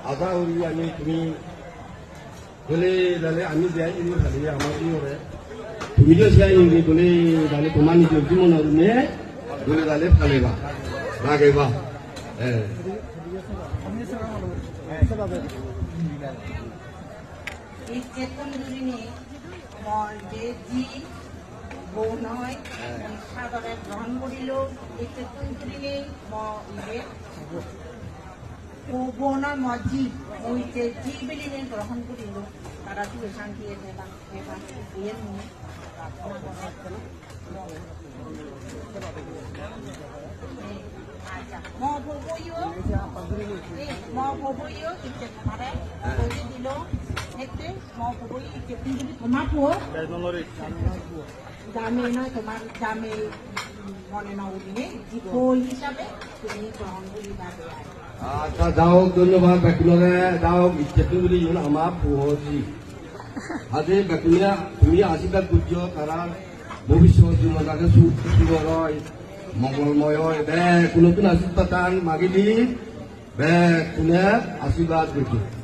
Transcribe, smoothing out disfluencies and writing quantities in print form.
আদা উড়ি আমি তুমি বলে দালে আমি যাই ইনি খালি আমার কি করে তুমি যে যাই ইনি বলে দালে তোমার নিজের জীবন নে বলে দালে ফালেবা রাগেবা এই চেতন দুদিনে যে জি বউ নয় সাদরে গ্রহণ করিল এই চেতন দুদিনে বৌনর মজি ওই যে জি বেলিনে গ্রহণ করিল তারা তুলে শান্তি এবার বিয়ের নিয়ে আচ্ছা মহবইও ইচ্ছে তোমারে বলে দিল দেখতে মহবই ইচ্ছে কিন্তু তোমার পুয়ো দামে নয় তোমার দামে মনে না উঠিনে বই হিসাবে তুমি গ্রহণ করিবা আচ্ছা যাও ধন্যবাদ বেকুনরে যাও ইচ্ছে বলি আমার পুহজি আজ বেকুনিয়া তুমি আশীর্বাদ করছো তারা ভবিষ্যৎ জীবনটাকে সুন্দর হয় মঙ্গলময় হয় বে কোনো আশীর্বাদ মাগিলি বে কোনে আশীর্বাদ করছো